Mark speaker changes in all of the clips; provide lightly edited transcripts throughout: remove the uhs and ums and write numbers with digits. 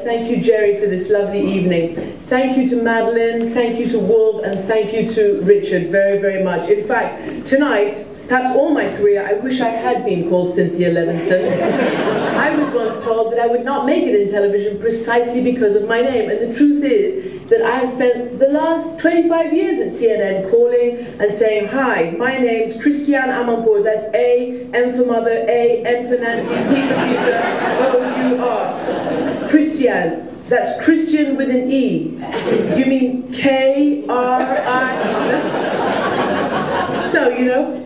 Speaker 1: Thank you, Jerry, for this lovely evening. Thank you to Madeline, thank you to Wolf, and thank you to Richard very, very much. In fact, tonight, perhaps all my career, I wish I had been called Cynthia Levinson. I was once told that I would not make it in television precisely because of my name, and the truth is that I have spent the last 25 years at CNN calling and saying, hi, my name's Christiane Amanpour, that's A, M for mother, A, N for Nancy, P for Peter, O-U-R. Christiane, that's Christian with an E. You mean K-R-I? So, you know,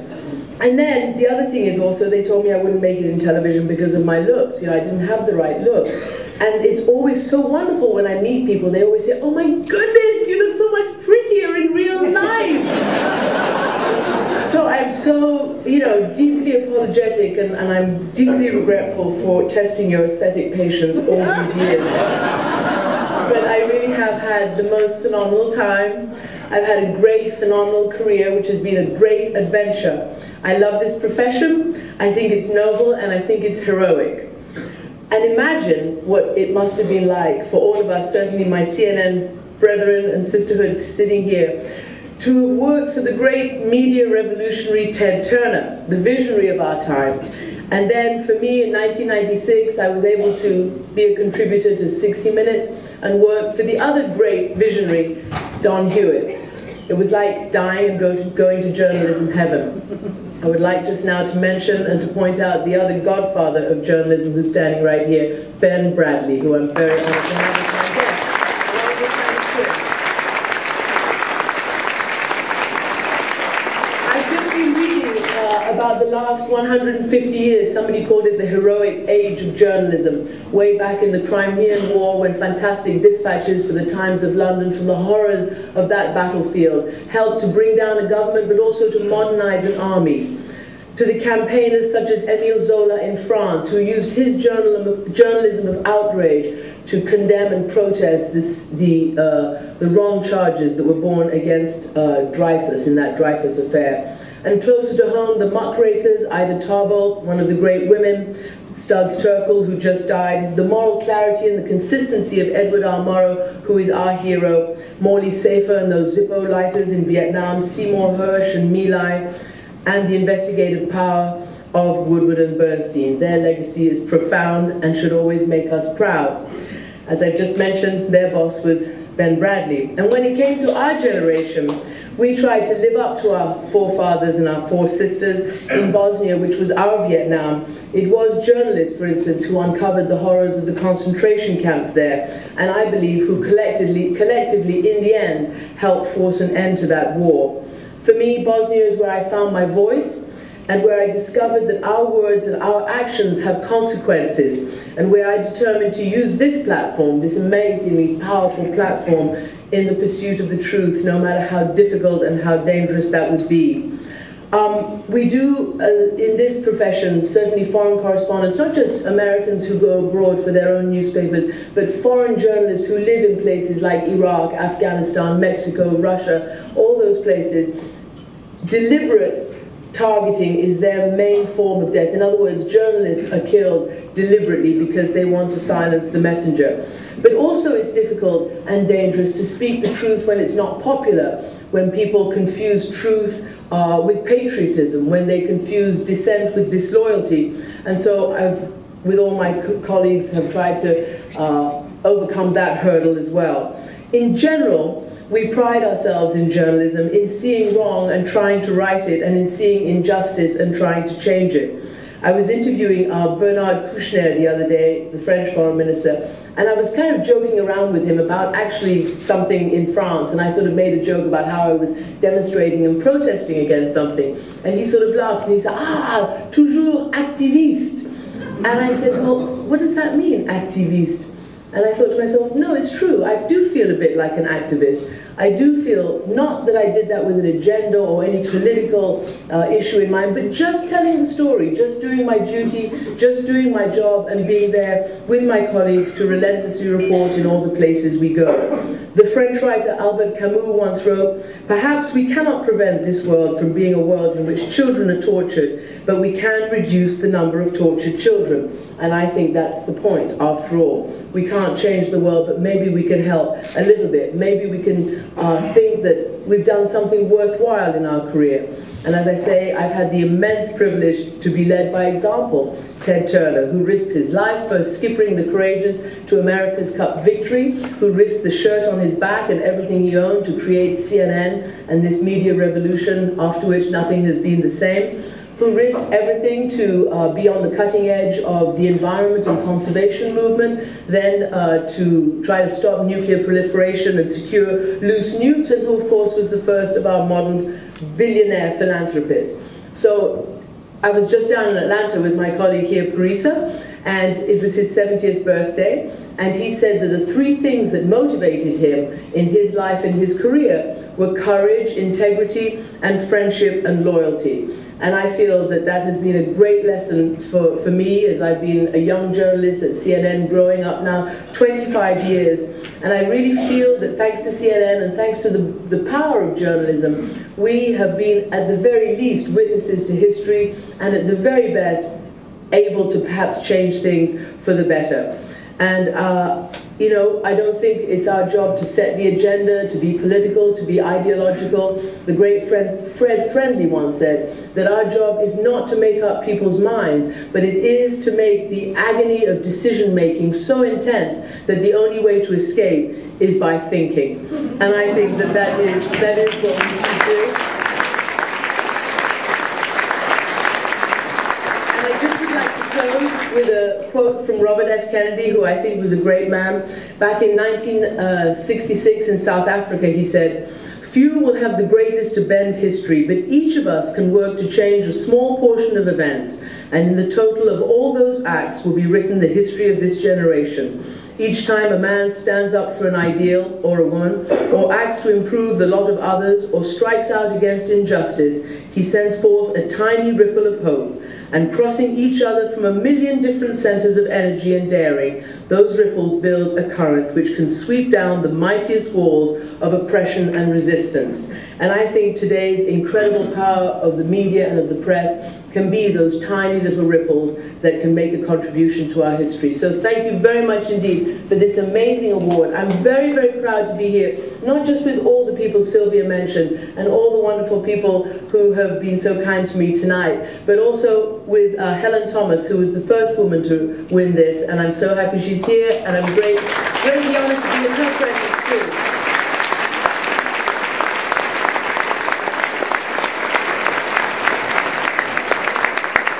Speaker 1: and then the other thing is also they told me I wouldn't make it in television because of my looks. You know, I didn't have the right look. And it's always so wonderful when I meet people. They always say, oh my goodness, you look so much prettier in real life. So I'm so, you know, deeply apologetic and I'm deeply regretful for testing your aesthetic patience all these years. But I really have had the most phenomenal time. I've had a great, phenomenal career, which has been a great adventure. I love this profession. I think it's noble and I think it's heroic. And imagine what it must have been like for all of us, certainly my CNN brethren and sisterhoods sitting here, to have worked for the great media revolutionary Ted Turner, the visionary of our time. And then for me in 1996, I was able to be a contributor to 60 Minutes and work for the other great visionary, Don Hewitt. It was like dying and going to journalism heaven. I would like just now to mention and to point out the other godfather of journalism who's standing right here, Ben Bradley, who I'm very honored to have as my guest. I've just been reading about the last 150 years. Somebody called it the heroic age of journalism, way back in the Crimean War when fantastic dispatches for the Times of London from the horrors of that battlefield helped to bring down a government but also to modernize an army. To the campaigners such as Émile Zola in France, who used his journalism of outrage to condemn and protest the wrong charges that were born against Dreyfus in that Dreyfus affair. And closer to home, the muckrakers, Ida Tarbell, one of the great women, Studs Terkel, who just died, the moral clarity and the consistency of Edward R. Murrow, who is our hero, Morley Safer and those Zippo lighters in Vietnam, Seymour Hersh and My Lai, and the investigative power of Woodward and Bernstein. Their legacy is profound and should always make us proud. As I've just mentioned, their boss was Ben Bradley. And when it came to our generation, we tried to live up to our forefathers and our foresisters in Bosnia, which was our Vietnam. It was journalists, for instance, who uncovered the horrors of the concentration camps there, and I believe who collectively, in the end, helped force an end to that war. For me, Bosnia is where I found my voice, and where I discovered that our words and our actions have consequences, and where I determined to use this platform, this amazingly powerful platform, in the pursuit of the truth, no matter how difficult and how dangerous that would be. We do, in this profession, certainly foreign correspondents, not just Americans who go abroad for their own newspapers, but foreign journalists who live in places like Iraq, Afghanistan, Mexico, Russia, all those places. Deliberate targeting is their main form of death. In other words, journalists are killed deliberately because they want to silence the messenger. But also it's difficult and dangerous to speak the truth when it's not popular, when people confuse truth with patriotism, when they confuse dissent with disloyalty. And so I've, with all my colleagues, have tried to overcome that hurdle as well. In general, we pride ourselves in journalism in seeing wrong and trying to right it, and in seeing injustice and trying to change it. I was interviewing Bernard Kouchner the other day, the French foreign minister, and I was kind of joking around with him about actually something in France, and I sort of made a joke about how I was demonstrating and protesting against something, and he sort of laughed and he said, ah, toujours activiste. And I said, well, what does that mean, activiste? And I thought to myself, no, it's true. I do feel a bit like an activist. I do feel, not that I did that with an agenda or any political issue in mind, but just telling the story, just doing my duty, just doing my job and being there with my colleagues to relentlessly report in all the places we go. The French writer Albert Camus once wrote, "Perhaps we cannot prevent this world from being a world in which children are tortured, but we can reduce the number of tortured children." And I think that's the point, after all. We can't change the world, but maybe we can help a little bit. Maybe we can think that we've done something worthwhile in our career. And as I say, I've had the immense privilege to be led by example. Ted Turner, who risked his life first skippering the Courageous to America's Cup victory, who risked the shirt on his back and everything he owned to create CNN and this media revolution, after which nothing has been the same, who risked everything to be on the cutting edge of the environment and conservation movement, then to try to stop nuclear proliferation and secure loose nukes, and who, of course, was the first of our modern billionaire philanthropists. So I was just down in Atlanta with my colleague here, Parisa, and it was his 70th birthday, and he said that the three things that motivated him in his life and his career were courage, integrity, and friendship and loyalty. And I feel that that has been a great lesson for me, as I've been a young journalist at CNN, growing up now 25 years. And I really feel that thanks to CNN and thanks to the power of journalism, we have been at the very least witnesses to history, and at the very best able to perhaps change things for the better. And you know, I don't think it's our job to set the agenda, to be political, to be ideological. The great Fred Friendly once said that our job is not to make up people's minds, but it is to make the agony of decision-making so intense that the only way to escape is by thinking. And I think that that is what we should do. With a quote from Robert F. Kennedy, who I think was a great man. Back in 1966 in South Africa, he said, "Few will have the greatness to bend history, but each of us can work to change a small portion of events, and in the total of all those acts will be written the history of this generation. Each time a man stands up for an ideal, or a woman, or acts to improve the lot of others, or strikes out against injustice, he sends forth a tiny ripple of hope. And crossing each other from a million different centers of energy and daring, those ripples build a current which can sweep down the mightiest walls of oppression and resistance." And I think today's incredible power of the media and of the press can be those tiny little ripples that can make a contribution to our history. So thank you very much indeed for this amazing award. I'm very, very proud to be here, not just with all the people Sylvia mentioned and all the wonderful people who have been so kind to me tonight, but also with Helen Thomas, who was the first woman to win this, and I'm so happy she's here, and I'm greatly honored to be in her presence too.